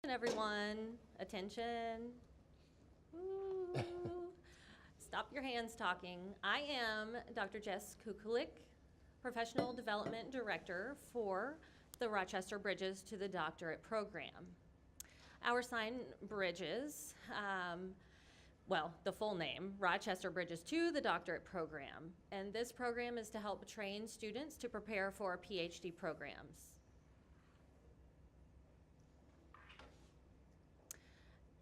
Everyone, attention. Ooh. Stop your hands talking. I am Dr. Jess Kukulik, Professional Development Director for the Rochester Bridges to the Doctorate Program. Our sign Bridges, the full name, Rochester Bridges to the Doctorate Program. And this program is to help train students to prepare for PhD programs.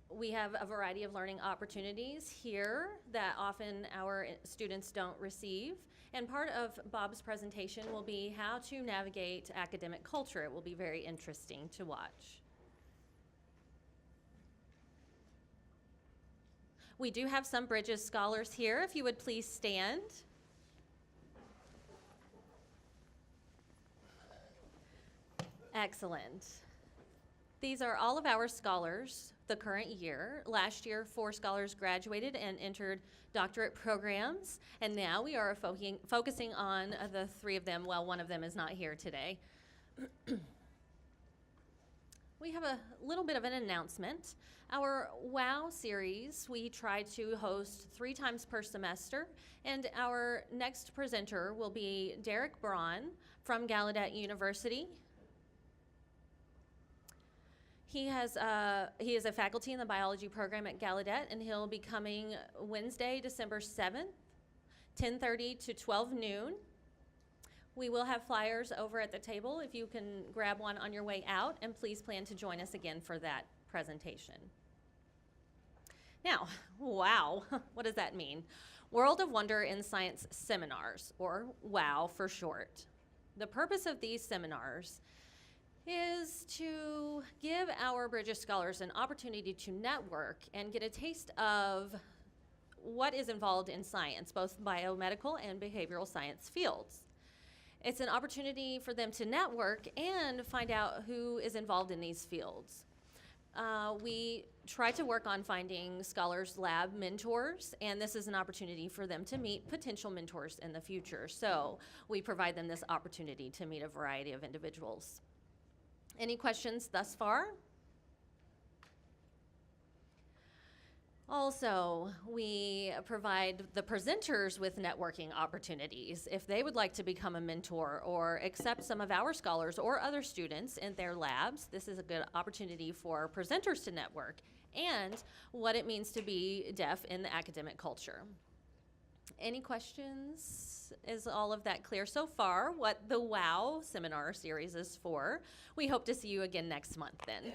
We have a variety of learning opportunities here that often our students don't receive. And part of Bob's presentation will be how to navigate academic culture. It will be very interesting to watch. We do have some Bridges scholars here. If you would please stand. Excellent. These are all of our scholars the current year. Last year, 4 scholars graduated and entered doctorate programs, and now we are focusing on the 3 of them. Well, one of them is not here today. We have a little bit of an announcement. Our WOW series, we try to host 3 times per semester, and our next presenter will be Derek Braun from Gallaudet University. He is a faculty in the biology program at Gallaudet, and he'll be coming Wednesday, December 7th, 10:30 to 12 noon. We will have flyers over at the table if you can grab one on your way out, and please plan to join us again for that presentation. Now, WOW, what does that mean? World of Wonder in Science Seminars, or WOW for short. The purpose of these seminars is to give our Bridges scholars an opportunity to network and get a taste of what is involved in science, both biomedical and behavioral science fields. It's an opportunity for them to network and find out who is involved in these fields. We try to work on finding scholars lab mentors, and this is an opportunity for them to meet potential mentors in the future. So we provide them this opportunity to meet a variety of individuals. Any questions thus far? Also, we provide the presenters with networking opportunities. If they would like to become a mentor or accept some of our scholars or other students in their labs, this is a good opportunity for presenters to network and what it means to be deaf in the academic culture. Any questions? Is all of that clear so far what the WOW seminar series is for? We hope to see you again next month then.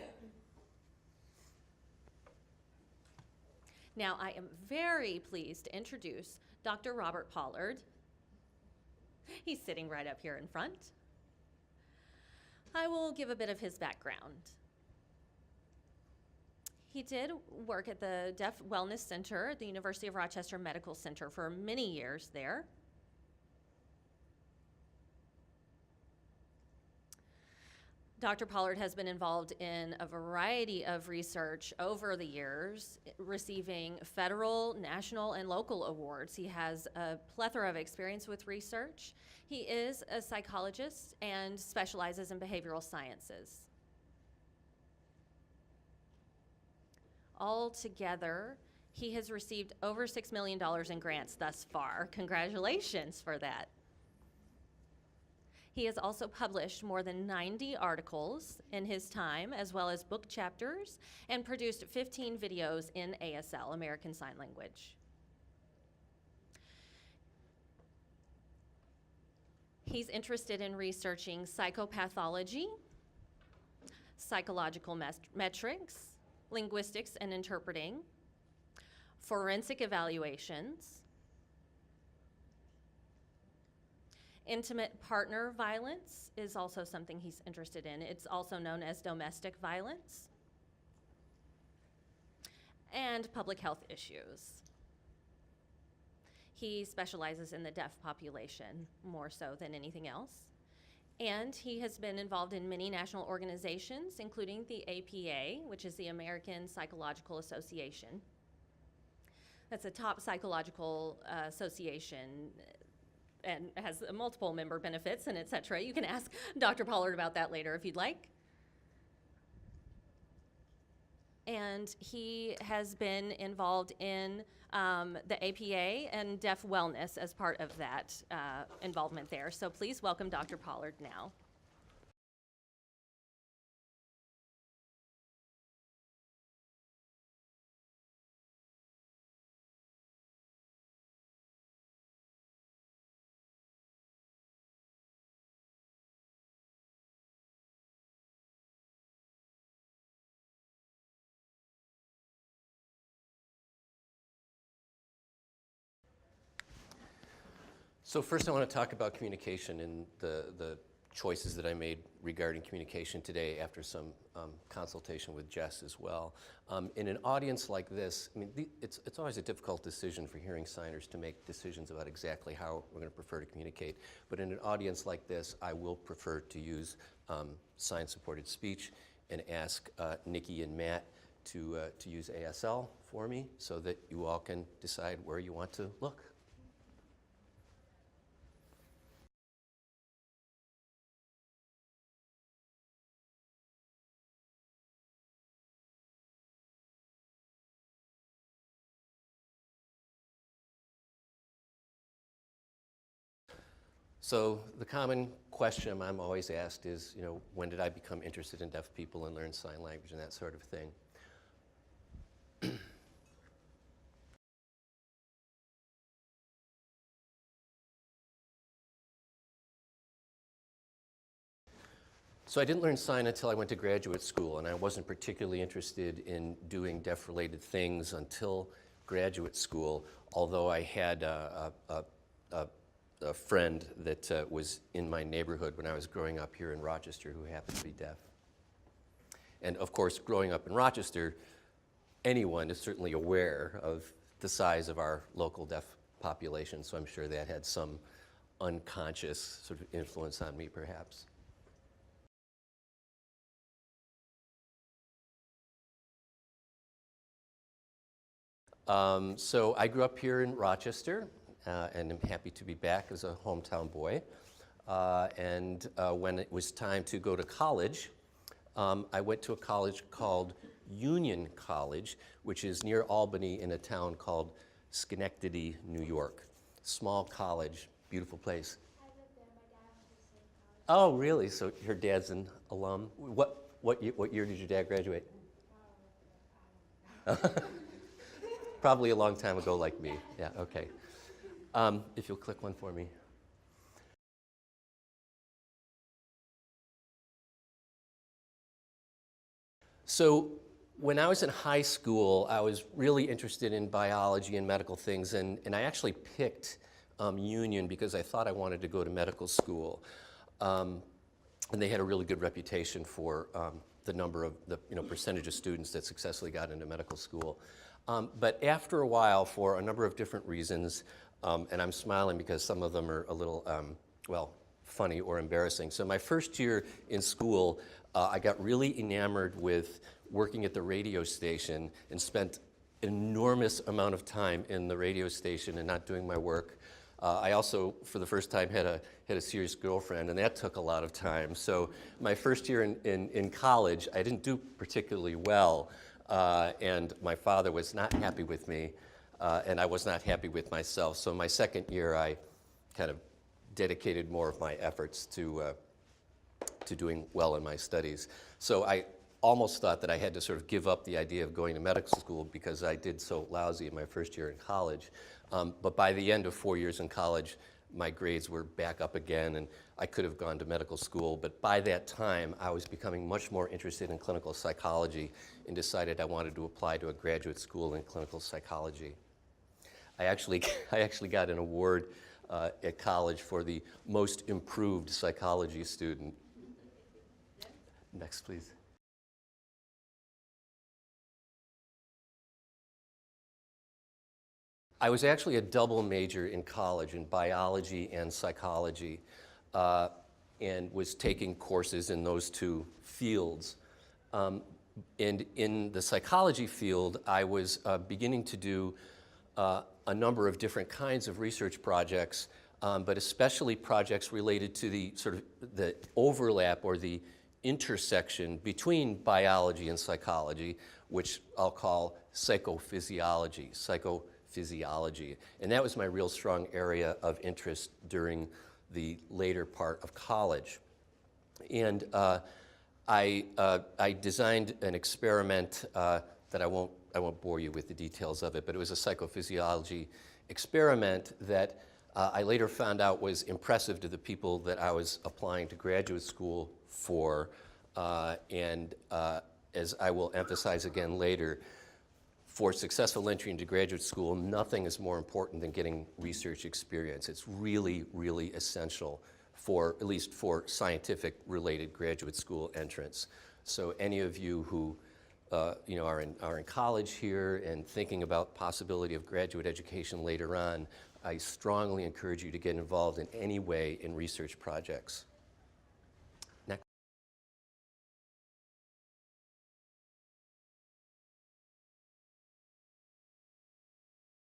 Now, I am very pleased to introduce Dr. Robert Pollard. He's sitting right up here in front. I will give a bit of his background. He did work at the Deaf Wellness Center at the University of Rochester Medical Center for many years there. Dr. Pollard has been involved in a variety of research over the years, receiving federal, national, and local awards. He has a plethora of experience with research. He is a psychologist and specializes in behavioral sciences. Altogether, he has received over $6 million in grants thus far. Congratulations for that. He has also published more than 90 articles in his time, as well as book chapters, and produced 15 videos in ASL, American Sign Language. He's interested in researching psychopathology, psychological metrics, linguistics and interpreting, forensic evaluations, intimate partner violence is also something he's interested in. It's also known as domestic violence, and public health issues. He specializes in the deaf population more so than anything else. And he has been involved in many national organizations, including the APA, which is the American Psychological Association. That's a top psychological association and has multiple member benefits and et cetera. You can ask Dr. Pollard about that later if you'd like. and he has been involved in the APA and deaf wellness as part of that involvement there. So please welcome Dr. Pollard now. So first I want to talk about communication and the choices that I made regarding communication today after some consultation with Jess as well. In an audience like this, I mean, it's always a difficult decision for hearing signers to make decisions about exactly how we're going to prefer to communicate. But in an audience like this, I will prefer to use sign-supported speech and ask Nikki and Matt to use ASL for me so that you all can decide where you want to look. So the common question I'm always asked is, when did I become interested in deaf people and learn sign language and that sort of thing? So I didn't learn sign until I went to graduate school, and I wasn't particularly interested in doing deaf-related things until graduate school, although I had a friend that was in my neighborhood when I was growing up here in Rochester who happened to be deaf. And of course, growing up in Rochester, anyone is certainly aware of the size of our local deaf population, so I'm sure that had some unconscious sort of influence on me, perhaps. So I grew up here in Rochester, and I'm happy to be back as a hometown boy. And when it was time to go to college, I went to a college called Union College, which is near Albany in a town called Schenectady, New York. Small college, beautiful place. I lived there. My dad went to the same college. Oh, really? So your dad's an alum? What year did your dad graduate? Probably a long time ago like me. Yeah, okay. If you'll click one for me. So when I was in high school, I was really interested in biology and medical things, and I actually picked Union because I thought I wanted to go to medical school. And they had a really good reputation for the number of, the percentage of students that successfully got into medical school. But after a while, for a number of different reasons, and I'm smiling because some of them are a little, funny or embarrassing. So my first year in school, I got really enamored with working at the radio station and spent an enormous amount of time in the radio station and not doing my work. I also, for the first time, had a serious girlfriend, and that took a lot of time. So my first year in college, I didn't do particularly well. And my father was not happy with me, and I was not happy with myself. So my second year, I kind of dedicated more of my efforts to doing well in my studies. So I almost thought that I had to sort of give up the idea of going to medical school because I did so lousy in my first year in college. But by the end of 4 years in college, my grades were back up again, and I could have gone to medical school. But by that time, I was becoming much more interested in clinical psychology and decided I wanted to apply to a graduate school in clinical psychology. I actually got an award at college for the most improved psychology student. Next, please. I was actually a double major in college in biology and psychology, and was taking courses in those two fields. And in the psychology field, I was beginning to do a number of different kinds of research projects, but especially projects related to the sort of the overlap or the intersection between biology and psychology, which I'll call psychophysiology. And that was my real strong area of interest during the later part of college. And I designed an experiment that I won't bore you with the details of it, but it was a psychophysiology experiment that I later found out was impressive to the people that I was applying to graduate school for, and as I will emphasize again later, for successful entry into graduate school, nothing is more important than getting research experience. It's really, really essential for, at least for scientific-related graduate school entrance. So any of you who are in college here and thinking about possibility of graduate education later on, I strongly encourage you to get involved in any way in research projects. Next.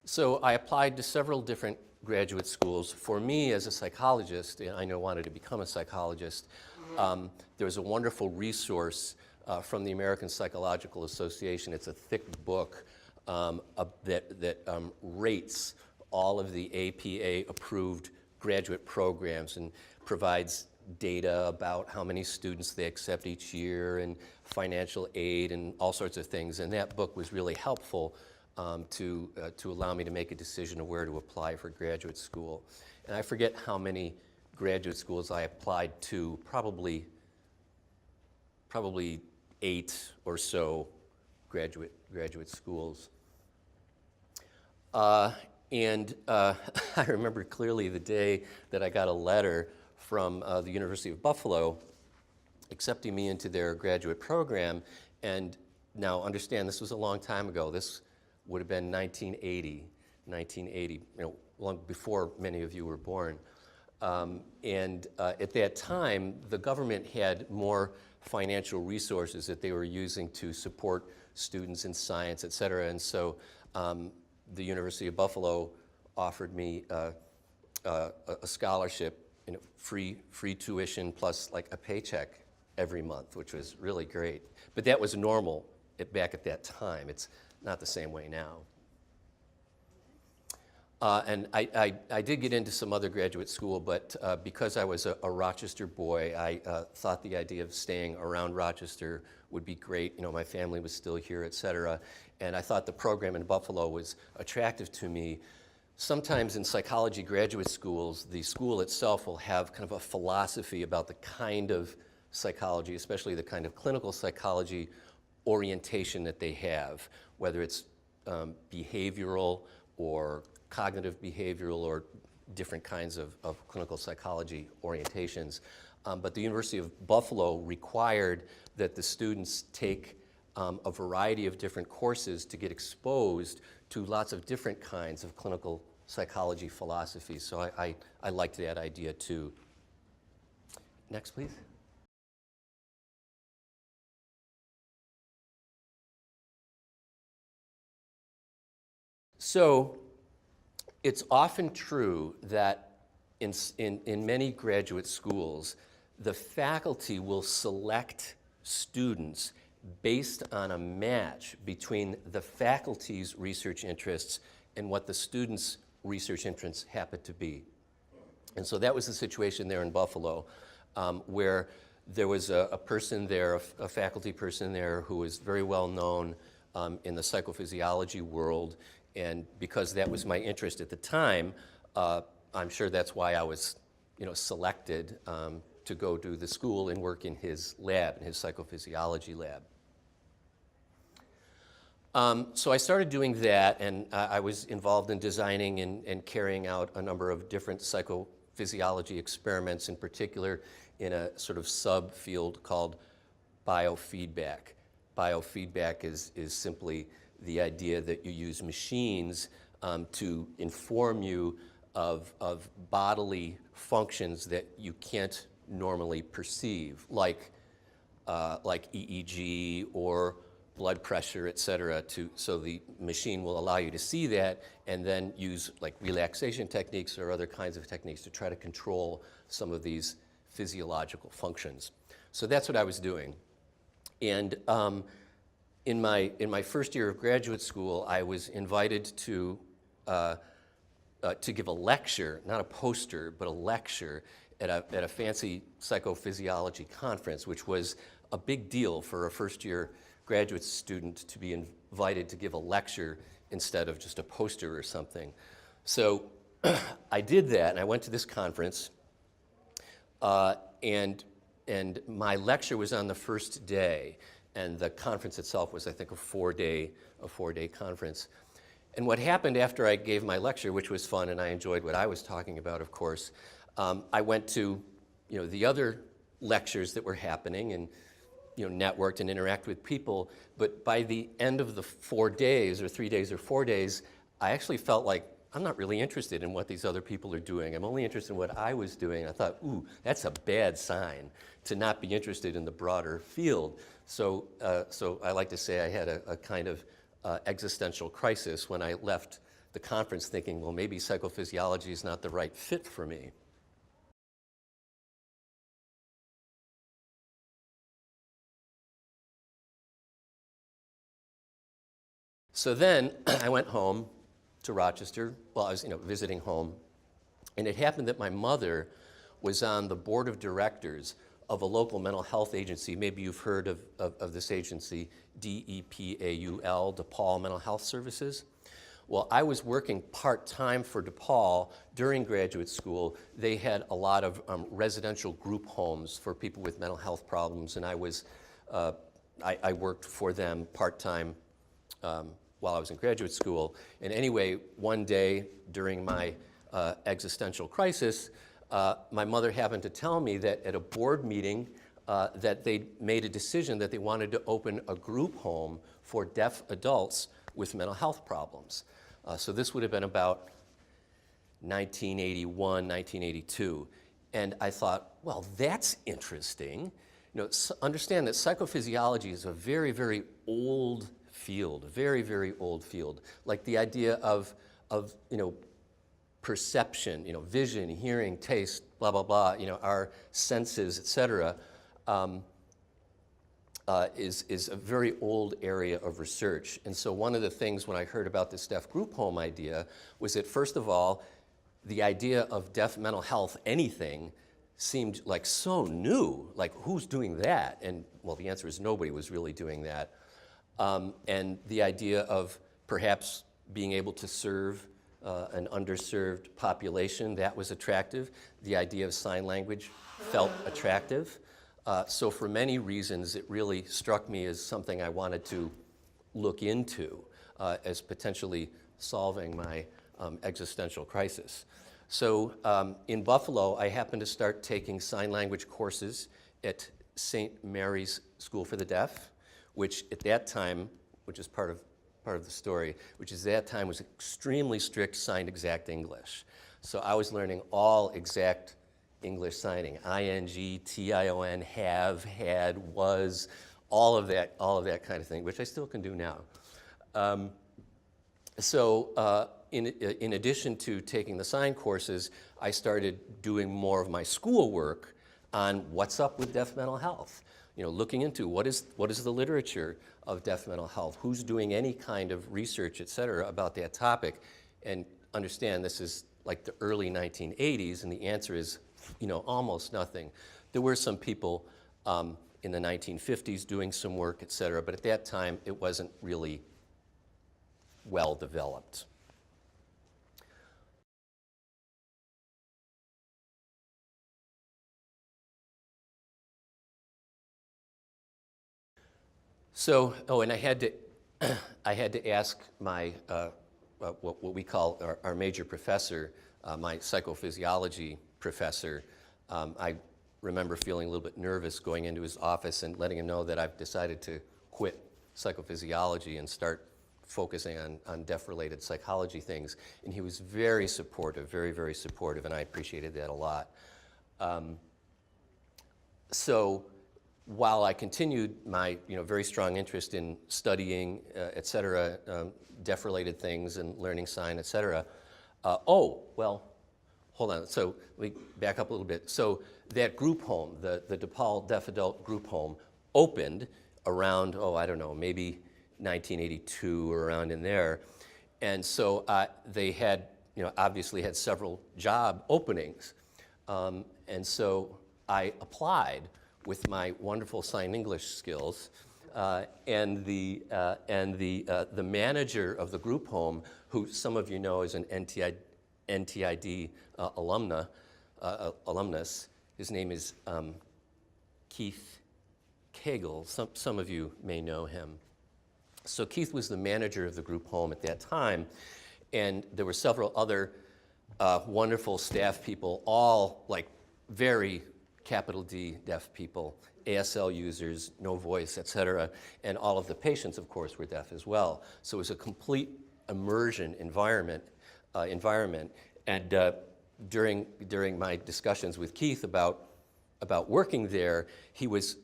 So I applied to several different graduate schools. For me, as a psychologist, and I wanted to become a psychologist, there was a wonderful resource from the American Psychological Association. It's a thick book that rates all of the APA-approved graduate programs and provides data about how many students they accept each year and financial aid and all sorts of things. And that book was really helpful to allow me to make a decision of where to apply for graduate school. And I forget how many graduate schools I applied to, probably 8 or so graduate schools. And I remember clearly the day that I got a letter from the University of Buffalo accepting me into their graduate program. And now understand, this was a long time ago. This would have been 1980, long before many of you were born. And at that time, the government had more financial resources that they were using to support students in science, et cetera. And so the University of Buffalo offered me a scholarship, free tuition plus like a paycheck every month, which was really great. But that was normal back at that time. It's not the same way now. And I did get into some other graduate school, but because I was a Rochester boy, I thought the idea of staying around Rochester would be great. My family was still here, et cetera. And I thought the program in Buffalo was attractive to me. Sometimes in psychology graduate schools, the school itself will have kind of a philosophy about the kind of psychology, especially the kind of clinical psychology orientation that they have, whether it's behavioral or cognitive behavioral or different kinds of clinical psychology orientations. But the University of Buffalo required that the students take a variety of different courses to get exposed to lots of different kinds of clinical psychology philosophies. So I liked that idea too. Next, please. So it's often true that in many graduate schools, the faculty will select students based on a match between the faculty's research interests and what the students' research interests happen to be. And so that was the situation there in Buffalo, where there was a person there, a faculty person there who was very well known in the psychophysiology world. And because that was my interest at the time, I'm sure that's why I was, selected to go to the school and work in his lab, in his psychophysiology lab. So I started doing that, and I was involved in designing and carrying out a number of different psychophysiology experiments, in particular in a sort of subfield called biofeedback. Biofeedback is simply the idea that you use machines to inform you of bodily functions that you can't normally perceive, like EEG or blood pressure, et cetera, so the machine will allow you to see that and then use like relaxation techniques or other kinds of techniques to try to control some of these physiological functions. So that's what I was doing. And in my first year of graduate school, I was invited to give a lecture, not a poster, but a lecture at a fancy psychophysiology conference, which was a big deal for a first-year graduate student to be invited to give a lecture instead of just a poster or something. So I did that, and I went to this conference, and my lecture was on the first day, and the conference itself was, I think, a four-day conference. And what happened after I gave my lecture, which was fun, and I enjoyed what I was talking about, of course, I went to, the other lectures that were happening and, networked and interacted with people. But by the end of the 4 days, or 3 days or 4 days, I actually felt like I'm not really interested in what these other people are doing. I'm only interested in what I was doing. I thought, ooh, that's a bad sign to not be interested in the broader field. So I like to say I had a kind of existential crisis when I left the conference thinking, well, maybe psychophysiology is not the right fit for me. So then I went home to Rochester. Well, I was visiting home, and it happened that my mother was on the board of directors of a local mental health agency. Maybe you've heard of this agency, DEPAUL, DePaul Mental Health Services. Well, I was working part-time for DePaul during graduate school. They had a lot of residential group homes for people with mental health problems, and I worked for them part-time while I was in graduate school. And anyway, one day during my existential crisis, my mother happened to tell me that at a board meeting that they made a decision that they wanted to open a group home for deaf adults with mental health problems. So this would have been about 1981, 1982. And I thought, well, that's interesting. Understand that psychophysiology is a very, very old field, very, very old field. Like the idea of perception, vision, hearing, taste, blah, blah, blah, our senses, et cetera, is a very old area of research. And so one of the things when I heard about this deaf group home idea was that, first of all, the idea of deaf mental health, anything, seemed like so new. Like, who's doing that? And, well, the answer is nobody was really doing that. And the idea of perhaps being able to serve an underserved population, that was attractive. The idea of sign language felt attractive. So for many reasons, it really struck me as something I wanted to look into as potentially solving my existential crisis. So in Buffalo, I happened to start taking sign language courses at St. Mary's School for the Deaf, which at that time, which is part of the story, which is that time was extremely strict signed exact English. So I was learning all exact English signing, ing, tion, have, had, was, all of that kind of thing, which I still can do now. In addition to taking the sign courses, I started doing more of my schoolwork on what's up with deaf mental health. Looking into what is the literature of deaf mental health, who's doing any kind of research, et cetera, about that topic. And understand this is like the early 1980s, and the answer is, almost nothing. There were some people in the 1950s doing some work, et cetera, but at that time, it wasn't really well developed. So, and I had to ask my, what we call our major professor, my psychophysiology professor. I remember feeling a little bit nervous going into his office and letting him know that I've decided to quit psychophysiology and start focusing on deaf-related psychology things. And he was very supportive, very, very supportive, and I appreciated that a lot. So while I continued my very strong interest in studying, et cetera, deaf-related things and learning sign, et cetera, hold on. So let me back up a little bit. So that group home, the DePaul Deaf Adult Group Home, opened around, I don't know, maybe 1982 or around in there. And so they had, obviously had several job openings. And so I applied with my wonderful sign English skills. And the manager of the group home, who some of you know is an NTID alumnus, his name is Keith Cagle. Some of you may know him. So Keith was the manager of the group home at that time, and there were several other wonderful staff people, all like very capital D deaf people, ASL users, no voice, et cetera, and all of the patients, of course, were deaf as well. So it was a complete immersion environment. And during my discussions with Keith about working there, he was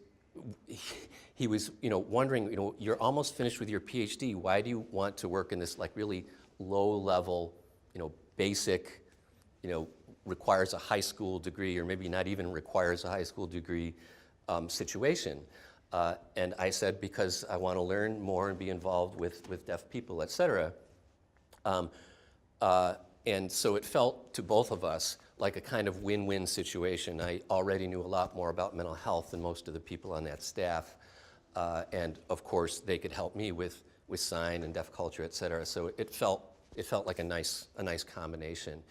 wondering, you're almost finished with your PhD. Why do you want to work in this like really low level, basic, requires a high school degree, or maybe not even requires a high school degree situation? And I said, because I want to learn more and be involved with deaf people, et cetera. And so it felt to both of us like a kind of win-win situation. I already knew a lot more about mental health than most of the people on that staff. And of course, they could help me with sign and deaf culture, et cetera. So it felt like a nice combination.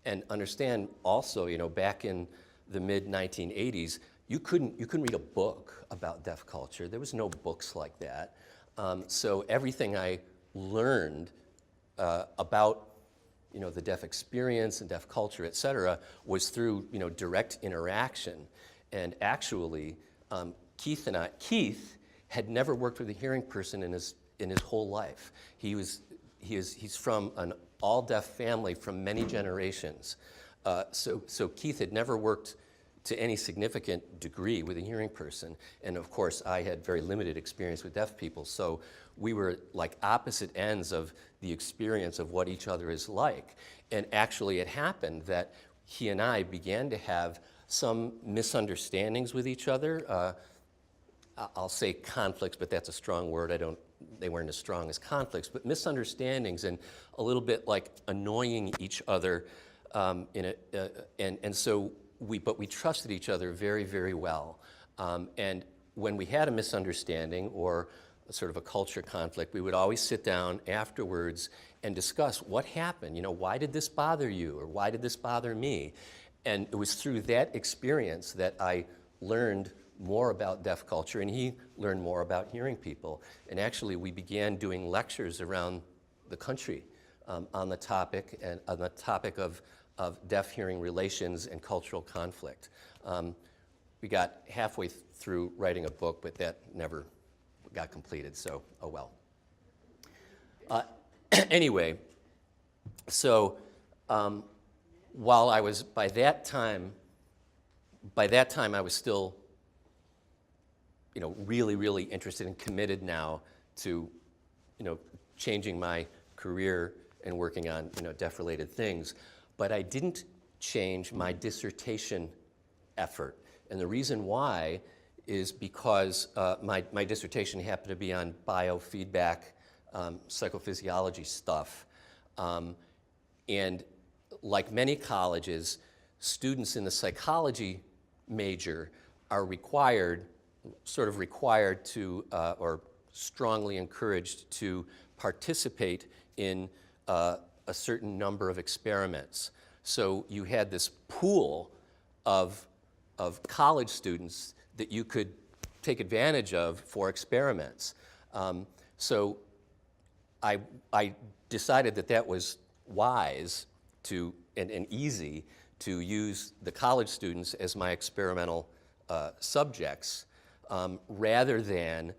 And understand also, back in the mid-1980s, you couldn't read a book about deaf culture. There was no books like that. So everything I learned about the deaf experience and deaf culture, et cetera, was through direct interaction. And actually, Keith had never worked with a hearing person in his whole life. He's from an all-deaf family from many generations. So Keith had never worked to any significant degree with a hearing person. And of course, I had very limited experience with deaf people. So we were like opposite ends of the experience of what each other is like. And actually, it happened that he and I began to have some misunderstandings with each other. I'll say conflicts, but that's a strong word. They weren't as strong as conflicts, but misunderstandings and a little bit like annoying each other. But we trusted each other very, very well. And when we had a misunderstanding or sort of a culture conflict, we would always sit down afterwards and discuss what happened. Why did this bother you, or why did this bother me? And it was through that experience that I learned more about deaf culture, and he learned more about hearing people. And actually, we began doing lectures around the country on the topic of deaf-hearing relations and cultural conflict. We got halfway through writing a book, but that never got completed, so oh well. Anyway, so while I was, by that time I was still really, really interested and committed now to changing my career and working on deaf-related things. But I didn't change my dissertation effort. And the reason why is because my dissertation happened to be on biofeedback, psychophysiology stuff. And like many colleges, students in the psychology major are required to, or strongly encouraged to participate in a certain number of experiments. So you had this pool of college students that you could take advantage of for experiments. So I decided that was wise and easy to use the college students as my experimental subjects, rather than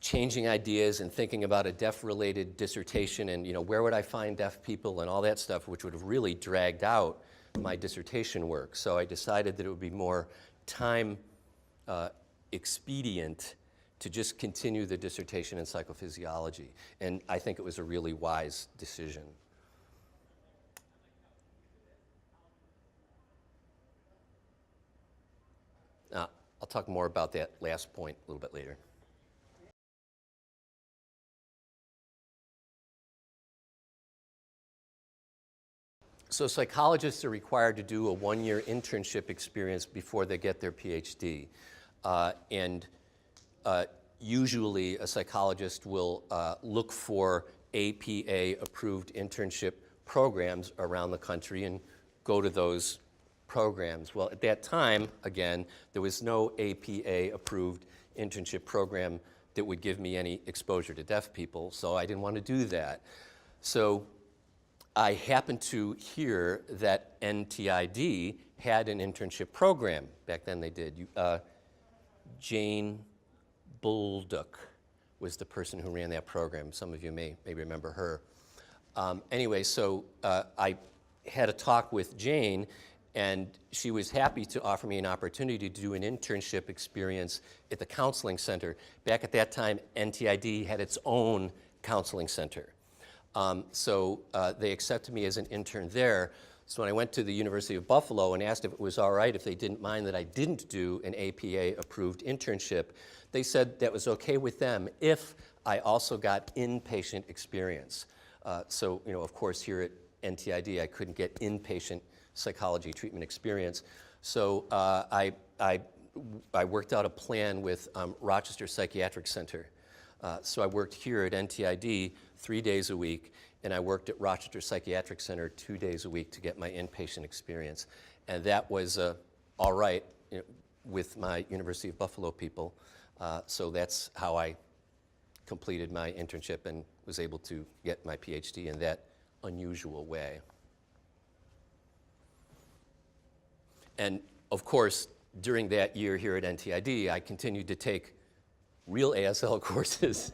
changing ideas and thinking about a deaf-related dissertation and where would I find deaf people and all that stuff, which would have really dragged out my dissertation work. So I decided that it would be more time expedient to just continue the dissertation in psychophysiology. And I think it was a really wise decision. talk more about that last point a little bit later. So psychologists are required to do a one-year internship experience before they get their PhD. And usually a psychologist will look for APA-approved internship programs around the country and go to those programs. Well, at that time, again, there was no APA-approved internship program that would give me any exposure to deaf people, so I didn't want to do that. So I happened to hear that NTID had an internship program. Back then they did. Jane Bulduck was the person who ran that program. Some of you may remember her. Anyway, so I had a talk with Jane, and she was happy to offer me an opportunity to do an internship experience at the counseling center. Back at that time, NTID had its own counseling center. So they accepted me as an intern there. So when I went to the University of Buffalo and asked if it was all right if they didn't mind that I didn't do an APA-approved internship, they said that was okay with them if I also got inpatient experience. So, you know, of course, here at NTID, I couldn't get inpatient psychology treatment experience. So I worked out a plan with Rochester Psychiatric Center. So I worked here at NTID 3 days a week, and I worked at Rochester Psychiatric Center 2 days a week to get my inpatient experience. And that was all right, you know, with my University of Buffalo people. So that's how I completed my internship and was able to get my PhD in that unusual way. And of course, during that year here at NTID, I continued to take real ASL courses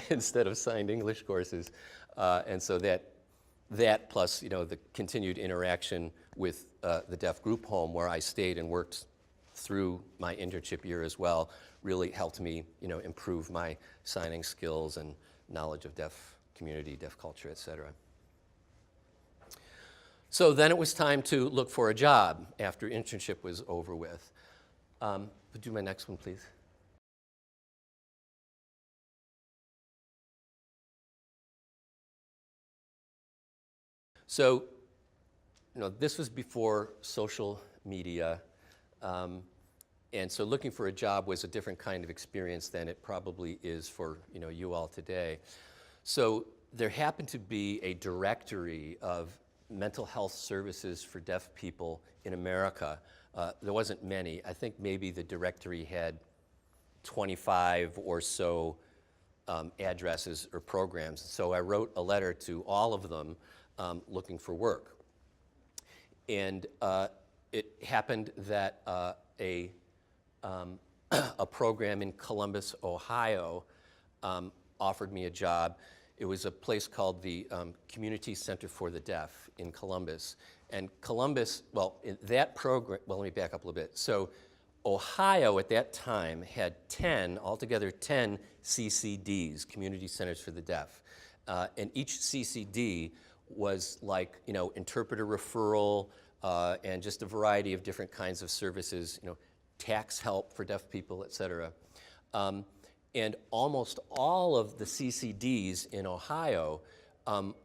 instead of signed English courses. And so that plus, you know, the continued interaction with the deaf group home where I stayed and worked through my internship year as well really helped me, you know, improve my signing skills and knowledge of deaf community, deaf culture, et cetera. So then it was time to look for a job after internship was over with. Do my next one, please. So, you know, this was before social media, and so looking for a job was a different kind of experience than it probably is for, you know, you all today. So there happened to be a directory of mental health services for deaf people in America. There wasn't many. I think maybe the directory had 25 or so addresses or programs. So I wrote a letter to all of them looking for work. And it happened that a program in Columbus, Ohio offered me a job. It was a place called the Community Center for the Deaf in Columbus. And Columbus, well, in that program, well, let me back up a little bit. So Ohio at that time had altogether 10 CCDs, Community Centers for the Deaf. And each CCD was like, you know, interpreter referral and just a variety of different kinds of services, you know, tax help for deaf people, et cetera. And almost all of the CCDs in Ohio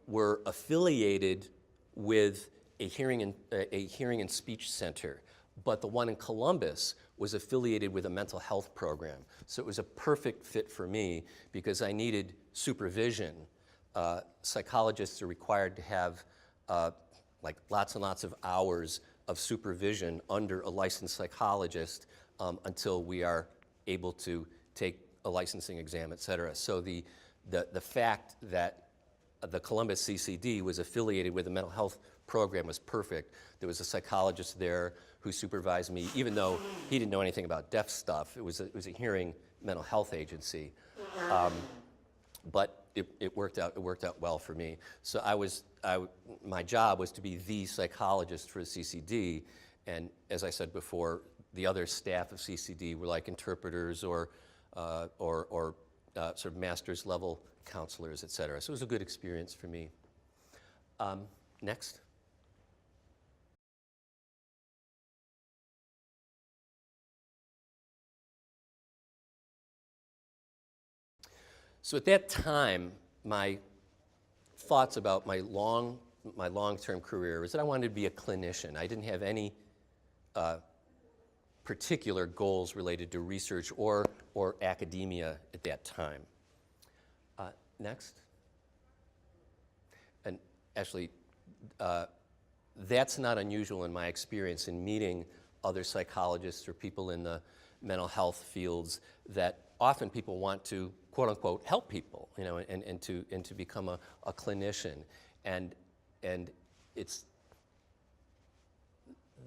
were affiliated with a hearing and speech center, but the one in Columbus was affiliated with a mental health program. So it was a perfect fit for me because I needed supervision. Psychologists are required to have like lots and lots of hours of supervision under a licensed psychologist until we are able to take a licensing exam, et cetera. So the fact that the Columbus CCD was affiliated with a mental health program was perfect. There was a psychologist there who supervised me, even though he didn't know anything about deaf stuff. It was a hearing mental health agency. But it worked out well for me. So my job was to be the psychologist for the CCD, and as I said before, the other staff of CCD were like interpreters or sort of master's level counselors, et cetera. So it was a good experience for me. Next. So at that time, my thoughts about my long-term career was that I wanted to be a clinician. I didn't have any particular goals related to research or academia at that time. Next. And actually, that's not unusual in my experience in meeting other psychologists or people in the mental health fields, that often people want to, quote unquote, help people, you know, and to become a clinician. And it's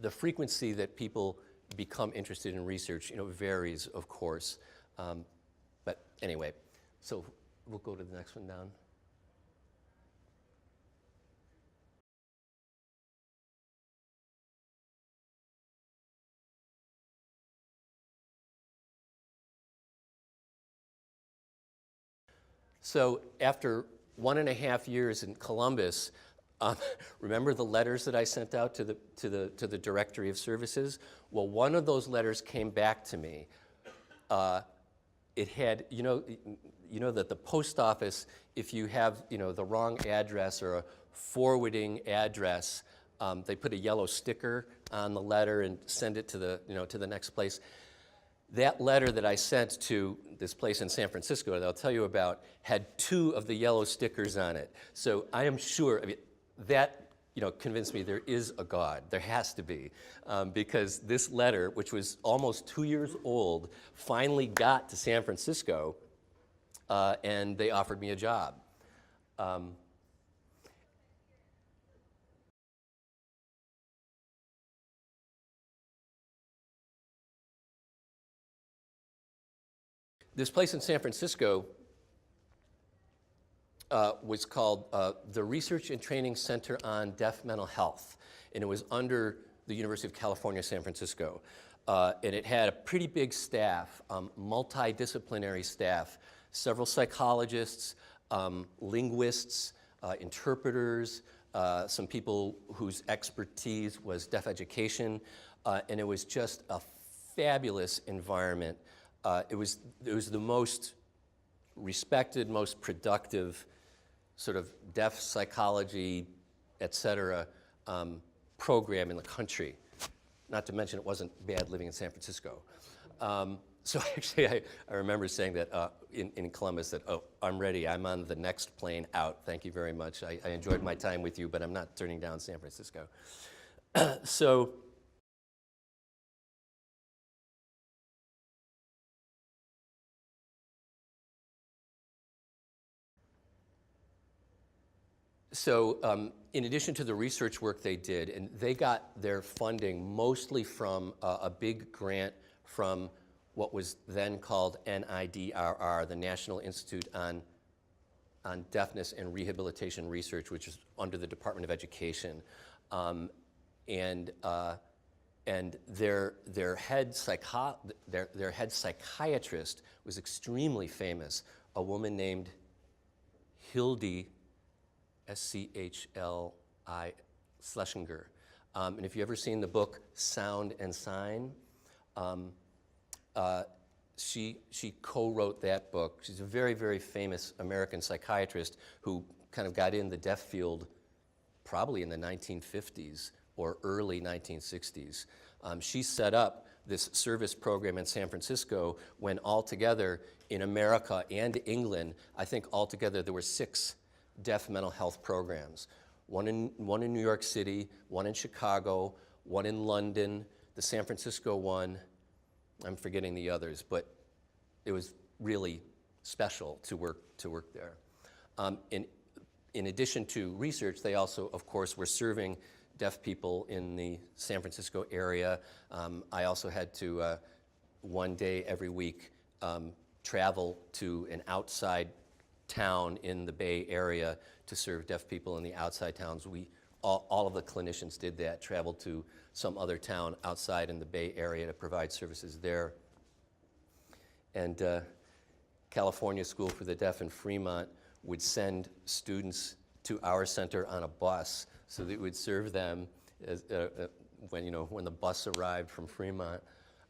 the frequency that people become interested in research, you know, varies, of course. But anyway, so we'll go to the next one down. So after 1.5 years in Columbus, remember the letters that I sent out to the Directory of Services? Well, one of those letters came back to me. It had, you know that the post office, if you have, you know, the wrong address or a forwarding address, they put a yellow sticker on the letter and send it to the, you know, to the next place. That letter that I sent to this place in San Francisco that I'll tell you about had 2 of the yellow stickers on it. So I am sure, I mean, that, you know, convinced me there is a God. There has to be, because this letter, which was almost 2 years old, finally got to San Francisco, and they offered me a job. This place in San Francisco was called the Research and Training Center on Deaf Mental Health, and it was under the University of California, San Francisco. And it had a pretty big staff, multidisciplinary staff, several psychologists, linguists, interpreters, some people whose expertise was deaf education, and it was just a fabulous environment. It was the most respected, most productive sort of deaf psychology, et cetera, program in the country. Not to mention it wasn't bad living in San Francisco. So actually I remember saying that in Columbus that, oh, I'm ready, I'm on the next plane out, thank you very much. I enjoyed my time with you, but I'm not turning down San Francisco. So in addition to the research work they did, and they got their funding mostly from a big grant from what was then called NIDRR, the National Institute on Deafness and Rehabilitation Research, which is under the Department of Education. And their head psychiatrist was extremely famous, a woman named Hildy S-C-H-L-I Schlesinger. And if you've ever seen the book Sound and Sign, she co-wrote that book. She's a very, very famous American psychiatrist who kind of got in the deaf field probably in the 1950s or early 1960s. She set up this service program in San Francisco when altogether in America and England, I think altogether there were 6 deaf mental health programs. One in New York City, one in Chicago, one in London, the San Francisco one. I'm forgetting the others, but it was really special to work there. In addition to research, they also, of course, were serving deaf people in the San Francisco area. I also had to, one day every week, travel to an outside town in the Bay Area to serve deaf people in the outside towns. All of the clinicians did that, traveled to some other town outside in the Bay Area to provide services there. And California School for the Deaf in Fremont would send students to our center on a bus so that it would serve them as, when the bus arrived from Fremont.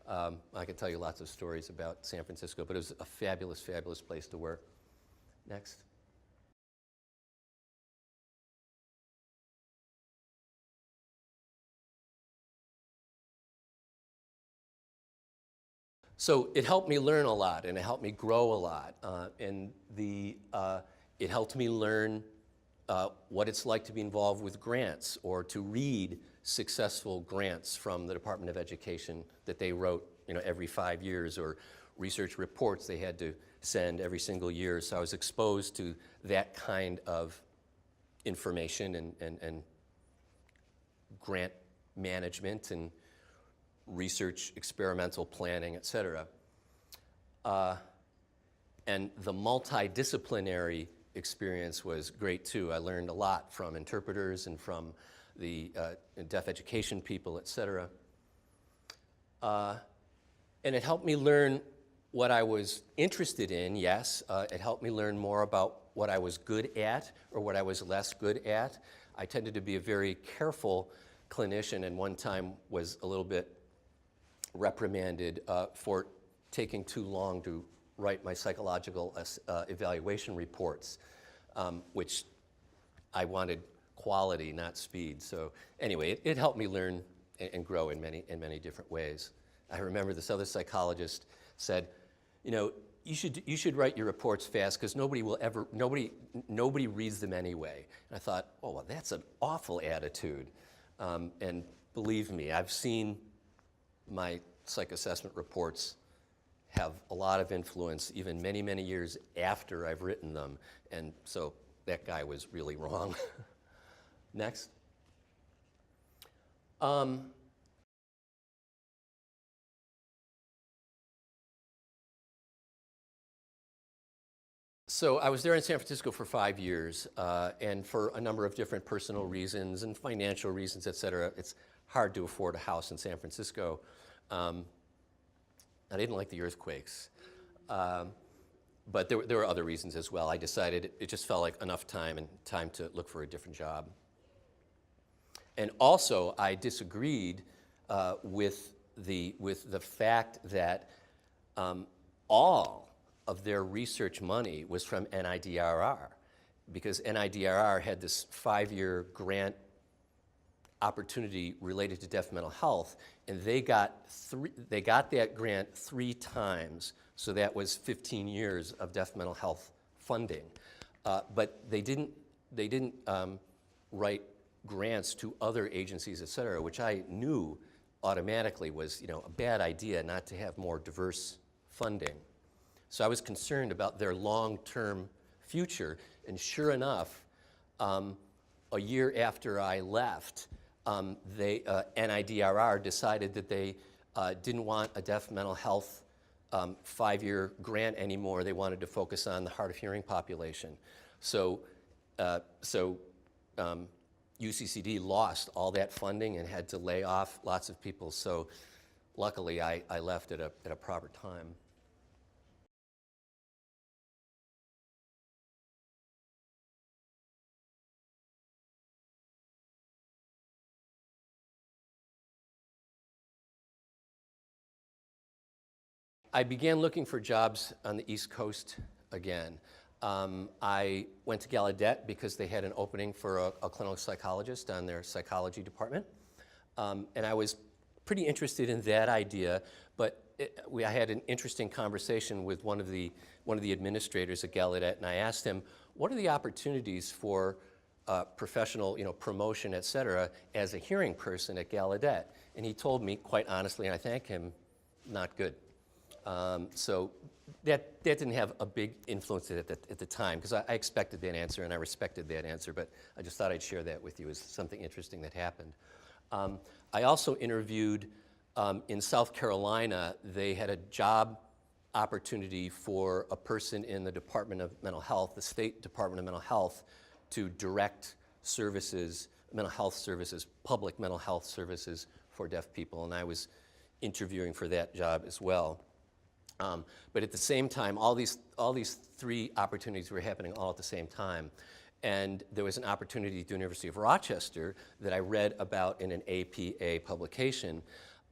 I could tell you lots of stories about San Francisco, but it was a fabulous, fabulous place to work. Next. So it helped me learn a lot, and it helped me grow a lot, it helped me learn what it's like to be involved with grants or to read successful grants from the Department of Education that they wrote, every 5 years, or research reports they had to send every single year. So I was exposed to that kind of information and grant management and research, experimental planning, et cetera. And the multidisciplinary experience was great too. I learned a lot from interpreters and from the deaf education people, et cetera. And it helped me learn what I was interested in, yes. It helped me learn more about what I was good at or what I was less good at. I tended to be a very careful clinician, and one time was a little bit reprimanded for taking too long to write my psychological evaluation reports, which I wanted quality, not speed. So anyway, it helped me learn and grow in many different ways. I remember this other psychologist said, you should write your reports fast because nobody reads them anyway. And I thought, oh, well, that's an awful attitude. And believe me, I've seen my psych assessment reports have a lot of influence even many years after I've written them. And so that guy was really wrong. Next. So I was there in San Francisco for 5 years, and for a number of different personal reasons and financial reasons, et cetera. It's hard to afford a house in San Francisco. I didn't like the earthquakes, but there were other reasons as well. I decided it just felt like enough time to look for a different job. And also, I disagreed with the fact that all of their research money was from NIDRR, because NIDRR had this 5-year grant opportunity related to deaf mental health, and they got that grant 3 times, so that was 15 years of deaf mental health funding. But they didn't write grants to other agencies, et cetera, which I knew automatically was a bad idea not to have more diverse funding. So I was concerned about their long-term future, and sure enough, a year after I left, NIDRR decided that they didn't want a deaf mental health 5-year grant anymore. They wanted to focus on the hard of hearing population. So UCCD lost all that funding and had to lay off lots of people. So luckily, I left at a proper time. I began looking for jobs on the East Coast again. I went to Gallaudet because they had an opening for a clinical psychologist on their psychology department. And I was pretty interested in that idea, but I had an interesting conversation with one of the administrators at Gallaudet, and I asked him, what are the opportunities for professional promotion, et cetera, as a hearing person at Gallaudet? And he told me, quite honestly, and I thank him, not good. So that didn't have a big influence at the time, because I expected that answer and I respected that answer, but I just thought I'd share that with you as something interesting that happened. I also interviewed in South Carolina. They had a job opportunity for a person in the Department of Mental Health, the State Department of Mental Health, to direct services, mental health services, public mental health services for deaf people, and I was interviewing for that job as well. But at the same time, all these 3 opportunities were happening all at the same time. And there was an opportunity at the University of Rochester that I read about in an APA publication.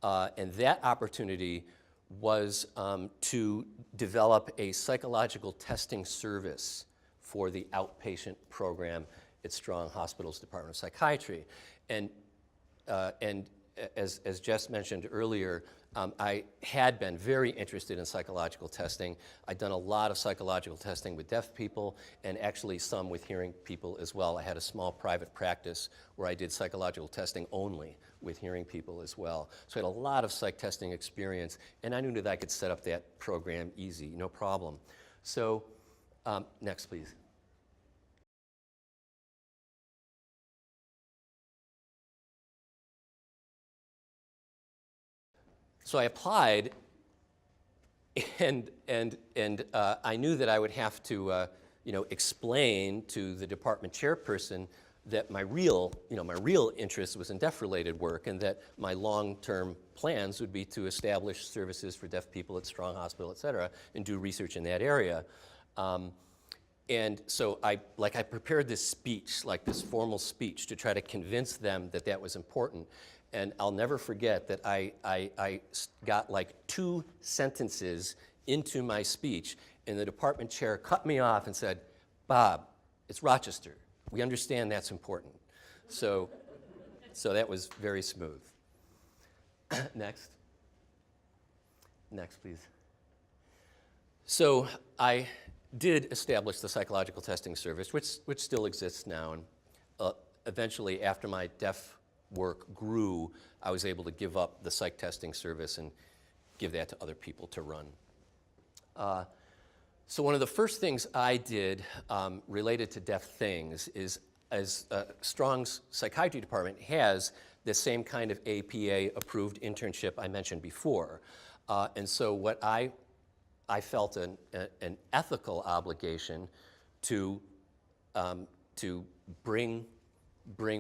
And that opportunity was to develop a psychological testing service for the outpatient program at Strong Hospital's Department of Psychiatry. And as Jess mentioned earlier, I had been very interested in psychological testing. I'd done a lot of psychological testing with deaf people and actually some with hearing people as well. I had a small private practice where I did psychological testing only with hearing people as well. So I had a lot of psych testing experience, and I knew that I could set up that program easy, no problem. So next, please. So I applied, and I knew that I would have to, explain to the department chairperson that my real interest was in deaf-related work, and that my long-term plans would be to establish services for deaf people at Strong Hospital, et cetera, and do research in that area. And so I prepared this speech, like this formal speech, to try to convince them that that was important. And I'll never forget that I got like 2 sentences into my speech, and the department chair cut me off and said, "Bob, it's Rochester. We understand that's important." So that was very smooth. Next. Next, please. So I did establish the psychological testing service, which still exists now. And eventually, after my deaf work grew, I was able to give up the psych testing service and give that to other people to run. So one of the first things I did related to deaf things is, as Strong's psychiatry department has the same kind of APA-approved internship I mentioned before. And so what I felt an ethical obligation to bring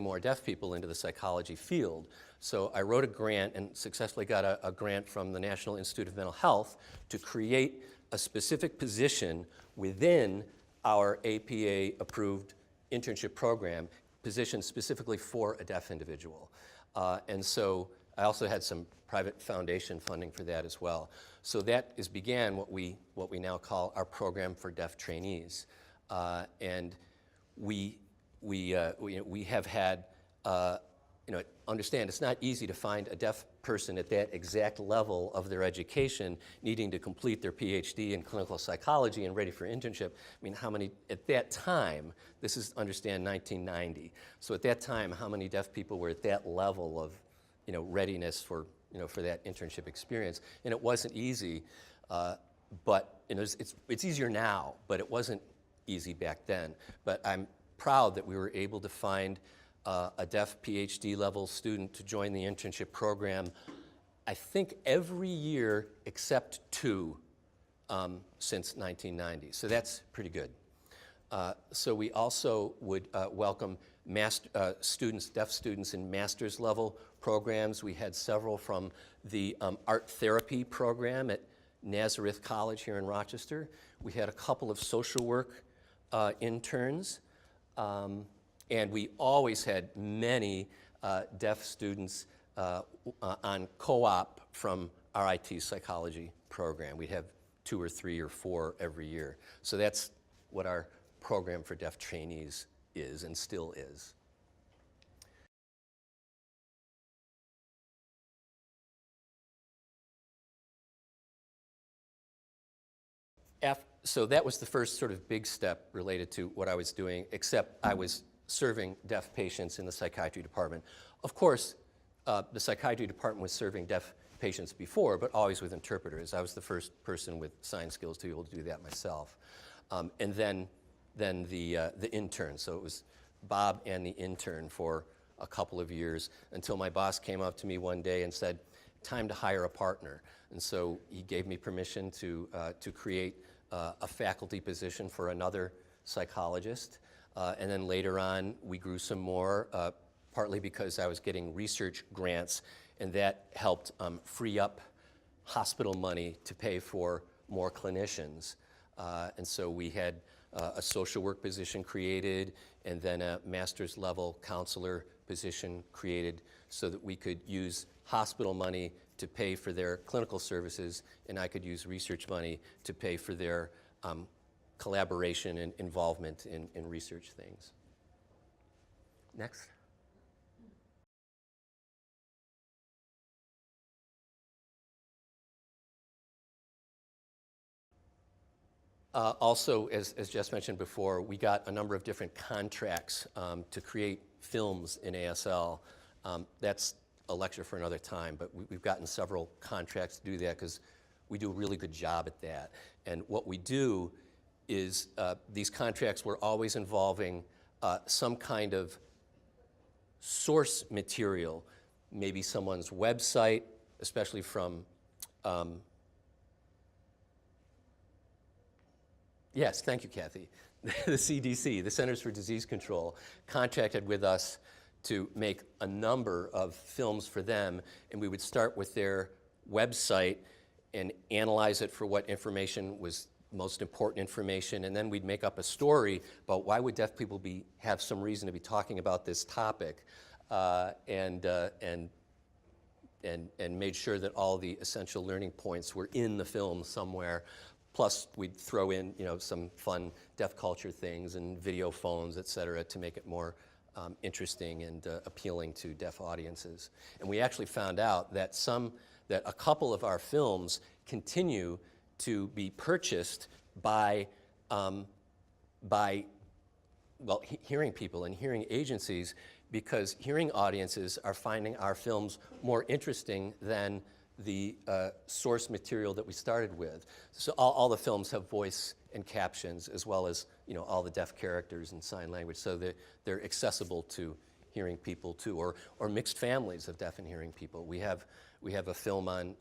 more deaf people into the psychology field. So I wrote a grant and successfully got a grant from the National Institute of Mental Health to create a specific position within our APA-approved internship program, positioned specifically for a deaf individual. And so I also had some private foundation funding for that as well. So that began what we now call our program for deaf trainees. And we have had, understand it's not easy to find a deaf person at that exact level of their education needing to complete their PhD in clinical psychology and ready for internship. I mean, how many, at that time, this is, understand, 1990. So at that time, how many deaf people were at that level of, readiness for, for that internship experience? And it wasn't easy, but it's easier now, but it wasn't easy back then. But I'm proud that we were able to find a deaf PhD level student to join the internship program, I think every year except 2 since 1990. So that's pretty good. So we also would welcome students, deaf students in master's level programs. We had several from the art therapy program at Nazareth College here in Rochester. We had a couple of social work interns. And we always had many deaf students on co-op from RIT's psychology program. We'd have 2 or 3 or 4 every year. So that's what our program for deaf trainees is and still is. So that was the first sort of big step related to what I was doing, except I was serving deaf patients in the psychiatry department. Of course, the psychiatry department was serving deaf patients before, but always with interpreters. I was the first person with sign skills to be able to do that myself. And then the intern. So it was Bob and the intern for a couple of years until my boss came up to me one day and said, "Time to hire a partner." And so he gave me permission to create a faculty position for another psychologist. And then later on, we grew some more, partly because I was getting research grants, and that helped free up hospital money to pay for more clinicians. And so we had a social work position created, and then a master's level counselor position created so that we could use hospital money to pay for their clinical services, and I could use research money to pay for their collaboration and involvement in research things. Next. Also, as Jess mentioned before, we got a number of different contracts to create films in ASL. That's a lecture for another time, but we've gotten several contracts to do that because we do a really good job at that. And what we do is these contracts were always involving some kind of source material, maybe someone's website, especially from yes, thank you, Kathy. The CDC, the Centers for Disease Control, contracted with us to make a number of films for them, and we would start with their website and analyze it for what information was most important information, and then we'd make up a story about why would deaf people have some reason to be talking about this topic, and made sure that all the essential learning points were in the film somewhere. Plus, we'd throw in, some fun deaf culture things and video phones, et cetera, to make it more interesting and appealing to deaf audiences. And we actually found out that a couple of our films continue to be purchased by hearing people and hearing agencies, because hearing audiences are finding our films more interesting than the source material that we started with. So all the films have voice and captions, as well as all the deaf characters and sign language, so they're accessible to hearing people too, or mixed families of deaf and hearing people. We have a film on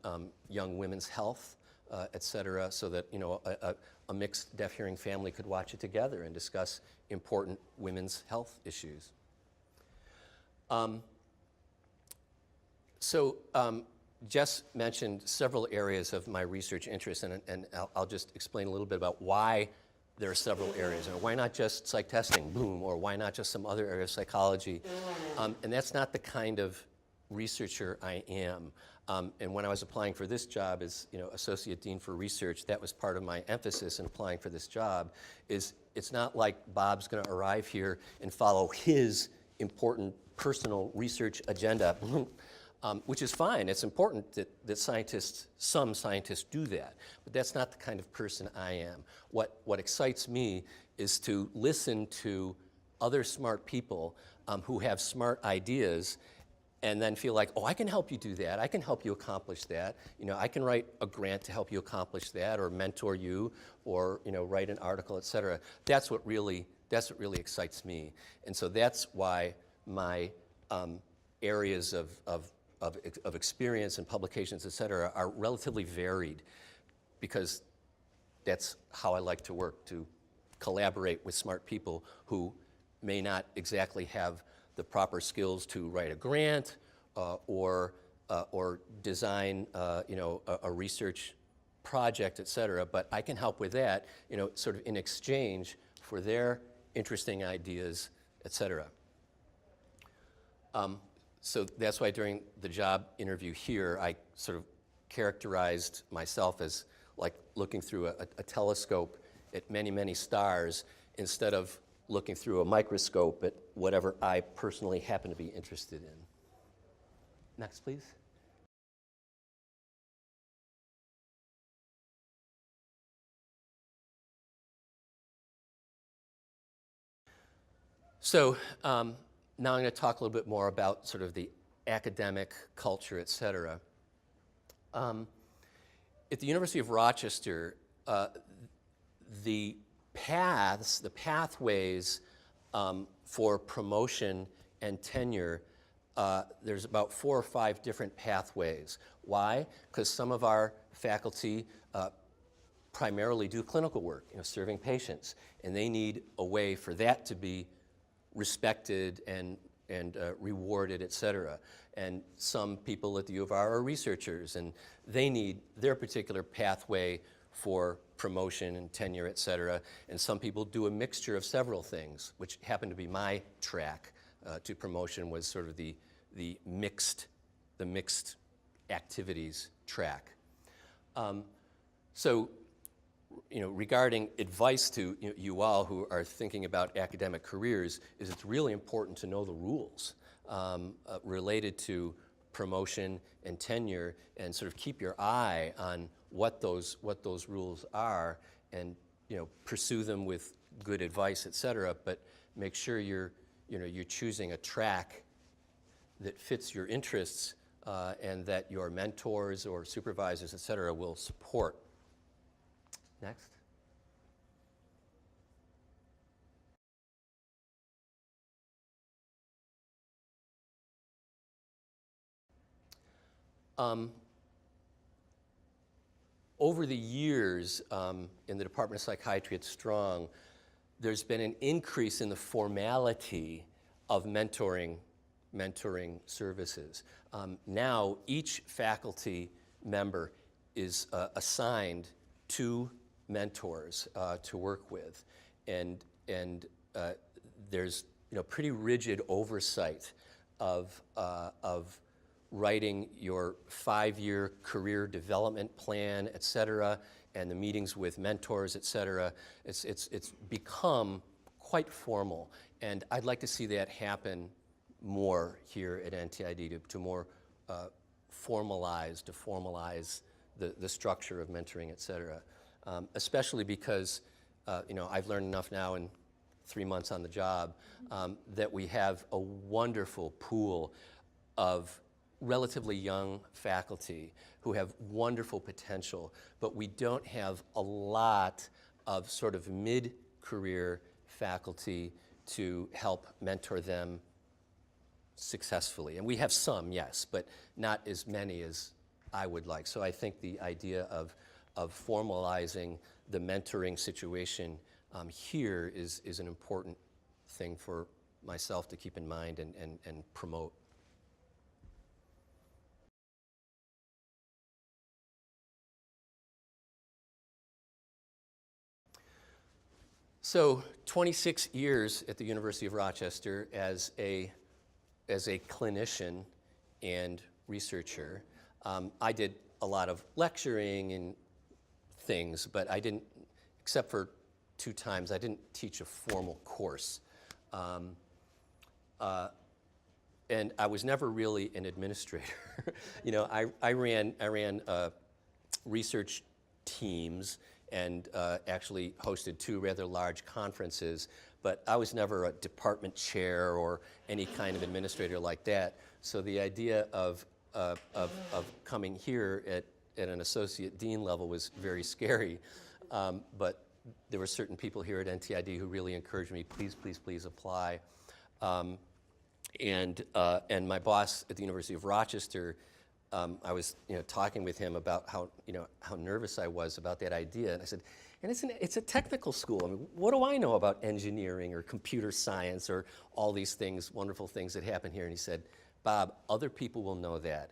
young women's health, et cetera, so that a mixed deaf hearing family could watch it together and discuss important women's health issues. Jess mentioned several areas of my research interest, and I'll just explain a little bit about why there are several areas, and why not just psych testing, boom, or why not just some other area of psychology. And that's not the kind of researcher I am. And when I was applying for this job as Associate Dean for Research, that was part of my emphasis in applying for this job, is it's not like Bob's gonna arrive here and follow his important personal research agenda, which is fine. It's important that some scientists do that, but that's not the kind of person I am. What excites me is to listen to other smart people who have smart ideas, and then feel like, oh, I can help you do that. I can help you accomplish that. I can write a grant to help you accomplish that, or mentor you, or write an article, et cetera. That's what really excites me, and so that's why my areas of experience and publications, et cetera, are relatively varied, because that's how I like to work, to collaborate with smart people who may not exactly have the proper skills to write a grant or design a research project, et cetera, but I can help with that, sort of in exchange for their interesting ideas, et cetera. So that's why during the job interview here, I sort of characterized myself as like looking through a telescope at many, many stars, instead of looking through a microscope at whatever I personally happen to be interested in. Next, please. So now I'm going to talk a little bit more about sort of the academic culture, et cetera. At the University of Rochester, the pathways for promotion and tenure, there's about 4 or 5 different pathways. Why? Because some of our faculty primarily do clinical work, serving patients, and they need a way for that to be respected and rewarded, et cetera. And some people at the U of R are researchers, and they need their particular pathway for promotion and tenure, et cetera. And some people do a mixture of several things, which happened to be my track to promotion, was sort of the mixed activities track. So regarding advice to you all who are thinking about academic careers, is it's really important to know the rules related to promotion and tenure, and sort of keep your eye on what those rules are, and pursue them with good advice, et cetera. But make sure you're choosing a track that fits your interests, and that your mentors or supervisors, et cetera, will support. Next. Over the years, in the Department of Psychiatry at Strong, there's been an increase in the formality of mentoring services. Now, each faculty member is assigned 2 mentors to work with, and there's pretty rigid oversight of writing your 5-year career development plan, et cetera, and the meetings with mentors, et cetera. It's become quite formal, and I'd like to see that happen more here at NTID, to more formalize the structure of mentoring, et cetera. Especially because I've learned enough now in 3 months on the job that we have a wonderful pool of relatively young faculty who have wonderful potential, but we don't have a lot of sort of mid-career faculty to help mentor them successfully. And we have some, yes, but not as many as I would like. So I think the idea of formalizing the mentoring situation here is an important thing for myself to keep in mind and promote. So 26 years at the University of Rochester as a clinician and researcher. I did a lot of lecturing and things, but I didn't, except for 2 times, I didn't teach a formal course. And I was never really an administrator. I ran research teams and actually hosted 2 rather large conferences, but I was never a department chair or any kind of administrator like that. So the idea of coming here at an associate dean level was very scary. But there were certain people here at NTID who really encouraged me, please apply. And my boss at the University of Rochester, I was talking with him about how nervous I was about that idea, and I said, and it's a technical school. I mean, what do I know about engineering or computer science or all these things, wonderful things that happen here? And he said, Bob, other people will know that.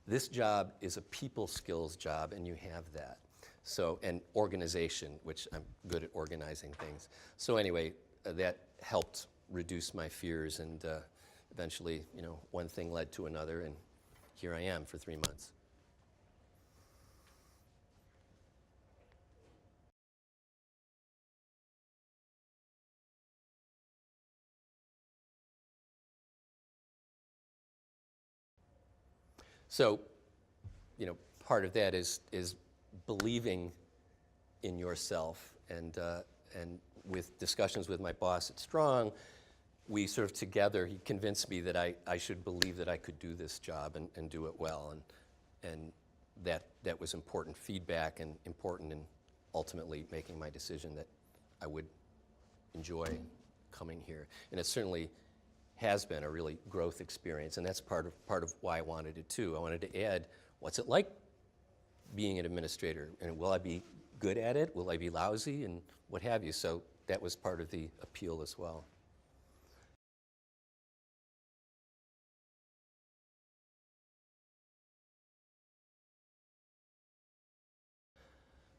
This job is a people skills job, and you have that. So, and organization, which I'm good at organizing things. So anyway, that helped reduce my fears, and eventually, one thing led to another, and here I am for 3 months. So, part of that is believing in yourself, and with discussions with my boss at Strong, we sort of together, he convinced me that I should believe that I could do this job and do it well, and that was important feedback and important in ultimately making my decision that I would enjoy coming here. And it certainly has been a really growth experience, and that's part of why I wanted it too. I wanted to add, what's it like being an administrator, and will I be good at it? Will I be lousy, and what have you? So that was part of the appeal as well.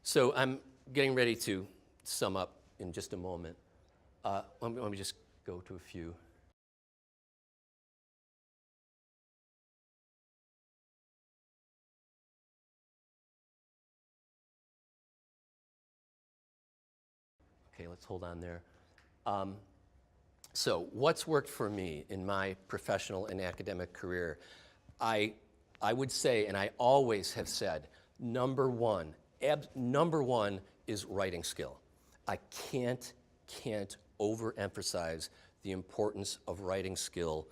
So I'm getting ready to sum up in just a moment. Let me just go to a few. Okay, let's hold on there. So what's worked for me in my professional and academic career? I would say, and I always have said, number one is writing skill. I can't overemphasize the importance of writing skill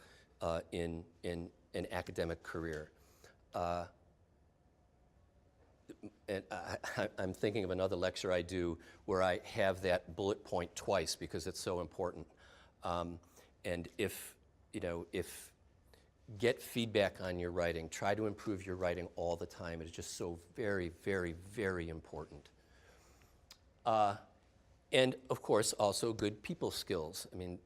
in an academic career. And I'm thinking of another lecture I do where I have that bullet point twice because it's so important. And if get feedback on your writing, try to improve your writing all the time. It is just so very, very, very important. And of course, also good people skills. I mean,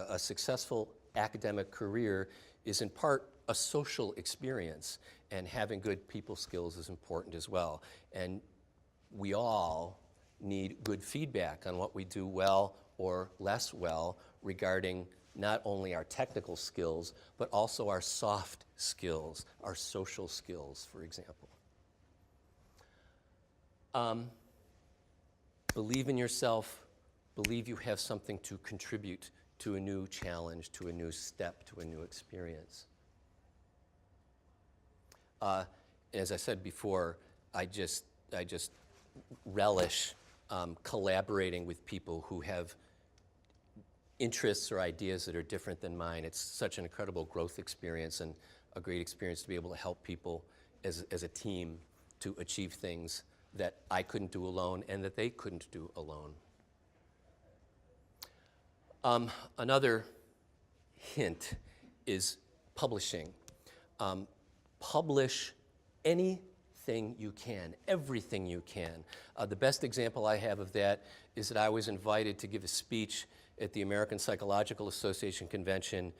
a successful academic career is in part a social experience, and having good people skills is important as well. And we all need good feedback on what we do well or less well regarding not only our technical skills, but also our soft skills, our social skills, for example. Believe in yourself, believe you have something to contribute to a new challenge, to a new step, to a new experience. As I said before, I just relish collaborating with people who have interests or ideas that are different than mine. It's such an incredible growth experience and a great experience to be able to help people as a team to achieve things that I couldn't do alone and that they couldn't do alone. Another hint is publishing. Publish anything you can, everything you can. The best example I have of that is that I was invited to give a speech at the American Psychological Association convention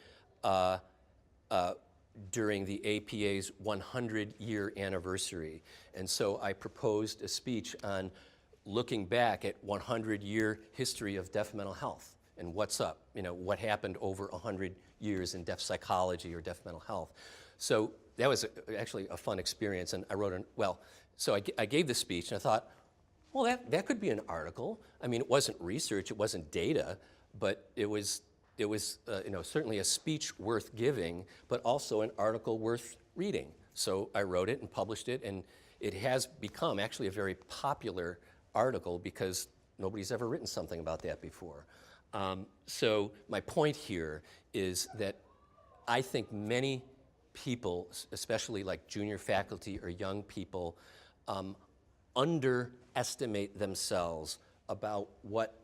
during the APA's 100-year anniversary. And so I proposed a speech on looking back at 100-year history of deaf mental health and what's up, what happened over 100 years in deaf psychology or deaf mental health. So that was actually a fun experience, and I wrote so I gave the speech, and I thought, well, that could be an article. I mean, it wasn't research, it wasn't data, but it was certainly a speech worth giving, but also an article worth reading. So I wrote it and published it, and it has become actually a very popular article because nobody's ever written something about that before. So my point here is that I think many people, especially like junior faculty or young people, underestimate themselves about what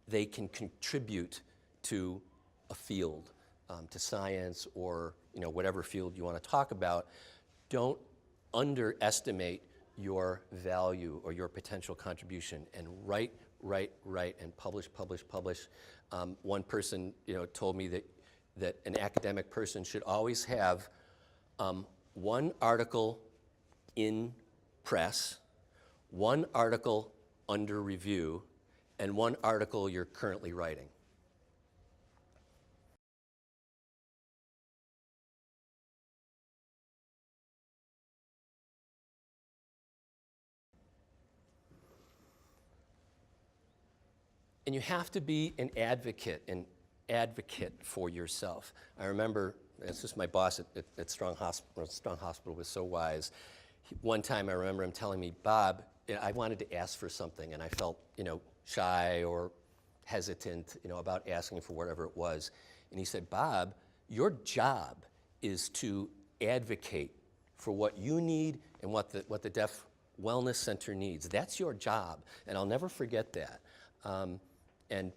they can contribute to a field, to science or whatever field you want to talk about. Don't underestimate your value or your potential contribution, and write, and publish. One person told me that an academic person should always have one article in press, one article under review, and one article you're currently writing. And you have to be an advocate for yourself. I remember, it's just my boss at Strong Hospital. Strong Hospital was so wise. One time I remember him telling me, Bob, I wanted to ask for something, and I felt, shy or hesitant, about asking for whatever it was. And he said, Bob, your job is to advocate for what you need and what the Deaf Wellness Center needs. That's your job, and I'll never forget that. And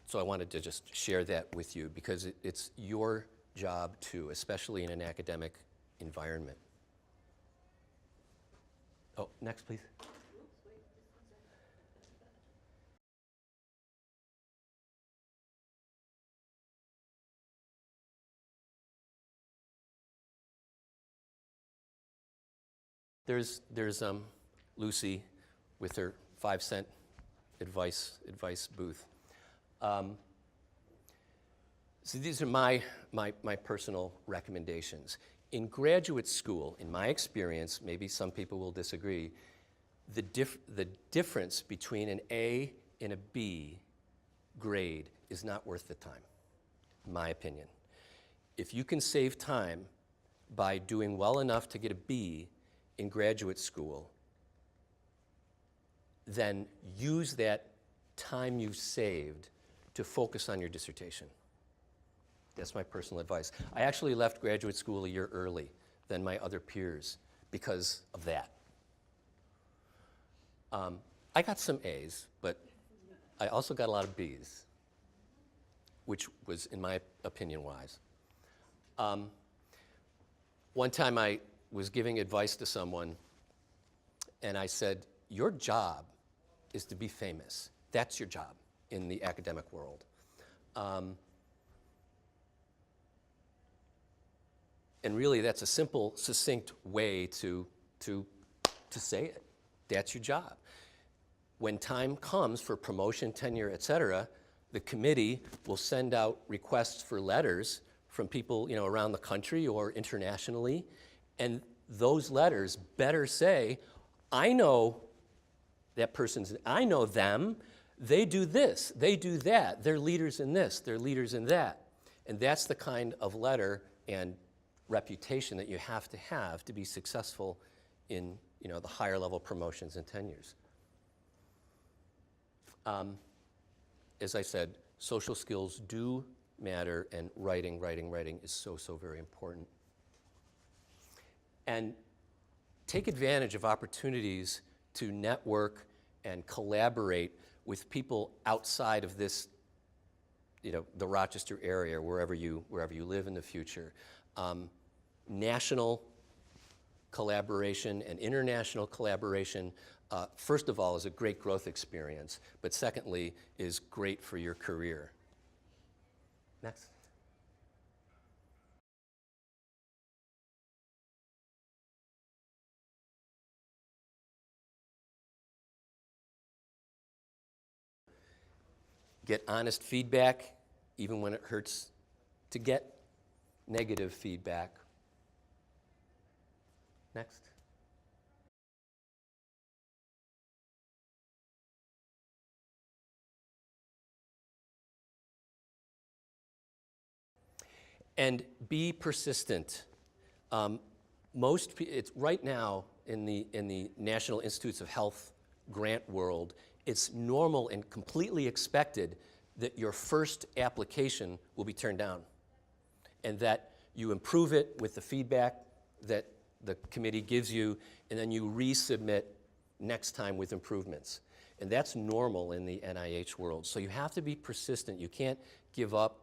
so I wanted to just share that with you because it's your job too, especially in an academic environment. Oh, next, please. There's Lucy with her 5-cent advice booth. So these are my personal recommendations. In graduate school, in my experience, maybe some people will disagree, the difference between an A and a B grade is not worth the time, in my opinion. If you can save time by doing well enough to get a B in graduate school, then use that time you've saved to focus on your dissertation. That's my personal advice. I actually left graduate school a year early than my other peers because of that. I got some A's, but I also got a lot of B's, which was, in my opinion, wise. One time I was giving advice to someone, and I said, your job is to be famous. That's your job in the academic world. And really, that's a simple, succinct way to say it. That's your job. When time comes for promotion, tenure, et cetera, the committee will send out requests for letters from people, around the country or internationally, and those letters better say, I know that person's, I know them, they do this, they do that, they're leaders in this, they're leaders in that. And that's the kind of letter and reputation that you have to be successful in, the higher level promotions and tenures. As I said, social skills do matter, and writing is so very important. And take advantage of opportunities to network and collaborate with people outside of this, the Rochester area, wherever you live in the future. National collaboration and international collaboration, first of all, is a great growth experience, but secondly, is great for your career. Next. Get honest feedback, even when it hurts to get negative feedback. Next. And be persistent. It's right now in the National Institutes of Health grant world, it's normal and completely expected that your first application will be turned down, and that you improve it with the feedback that the committee gives you, and then you resubmit next time with improvements. And that's normal in the NIH world. So you have to be persistent. You can't give up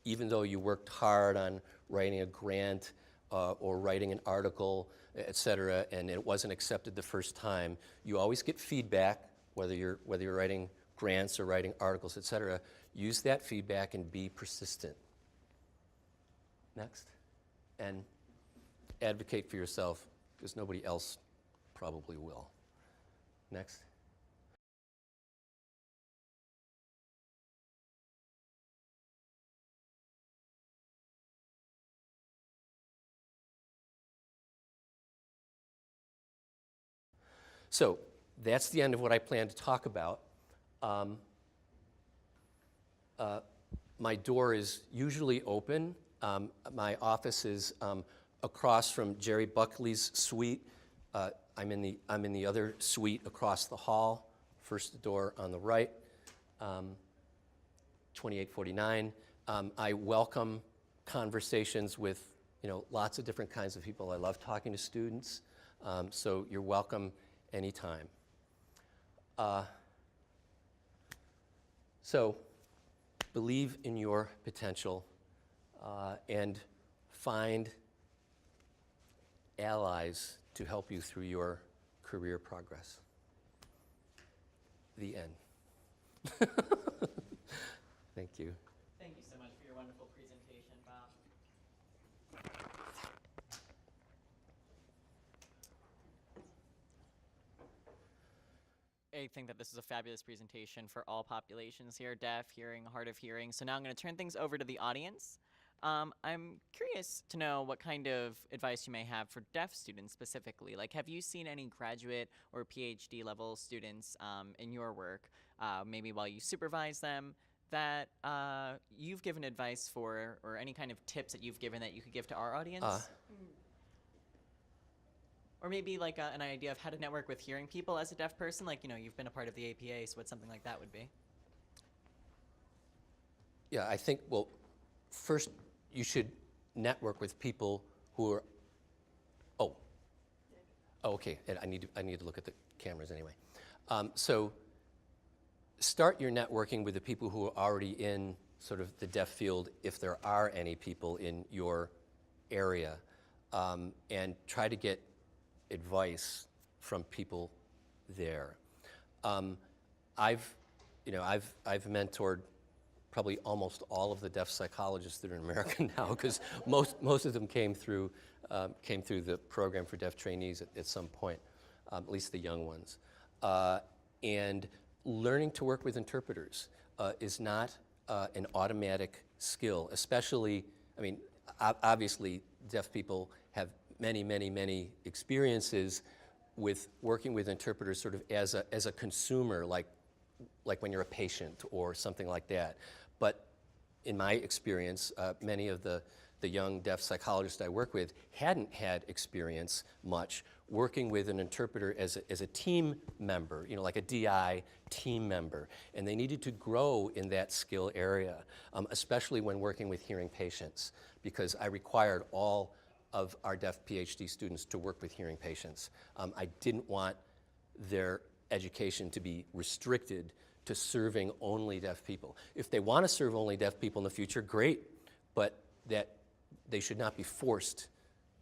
even though you worked hard on writing a grant or writing an article, et cetera, and it wasn't accepted the first time. You always get feedback, whether you're writing grants or writing articles, et cetera. Use that feedback and be persistent. Next. And advocate for yourself, because nobody else probably will. Next. So that's the end of what I plan to talk about. My door is usually open. My office is across from Jerry Buckley's suite. I'm in the other suite across the hall. First door on the right, 2849. I welcome conversations with lots of different kinds of people. I love talking to students, so you're welcome anytime. So believe in your potential and find allies to help you through your career progress. The end. Thank you. Thank you so much for your wonderful presentation, Bob. I think that this is a fabulous presentation for all populations here, deaf, hearing, hard of hearing. So now I'm going to turn things over to the audience. I'm curious to know what kind of advice you may have for deaf students specifically. Like, have you seen any graduate or PhD level students in your work, maybe while you supervise them, that you've given advice for, or any kind of tips that you've given that you could give to our audience? Or maybe like an idea of how to network with hearing people as a deaf person. Like, you've been a part of the APA, so what something like that would be. Yeah, I think, well, first you should network with people who are, oh, okay, and I need to look at the cameras anyway. So start your networking with the people who are already in sort of the deaf field, if there are any people in your area, and try to get advice from people there. I've mentored probably almost all of the deaf psychologists that are in America now, because most of them came through the program for deaf trainees at some point, at least the young ones. And learning to work with interpreters is not an automatic skill, especially, I mean, obviously deaf people have many experiences with working with interpreters sort of as a consumer, like when you're a patient or something like that. But in my experience, many of the young deaf psychologists I work with hadn't had experience much working with an interpreter as a team member, like a DI team member. And they needed to grow in that skill area, especially when working with hearing patients, because I required all of our deaf PhD students to work with hearing patients. I didn't want their education to be restricted to serving only deaf people. If they want to serve only deaf people in the future, great, but that they should not be forced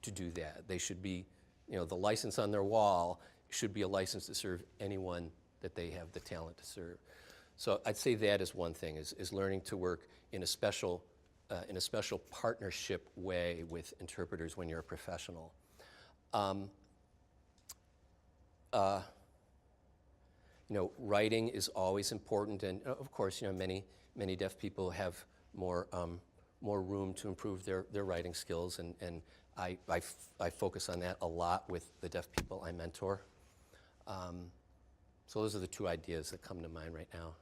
to do that. They should be, the license on their wall should be a license to serve anyone that they have the talent to serve. So I'd say that is one thing, is learning to work in a special partnership way with interpreters when you're a professional. Writing is always important, and of course, many deaf people have more room to improve their writing skills, and I focus on that a lot with the deaf people I mentor. So those are the two ideas that come to mind right now.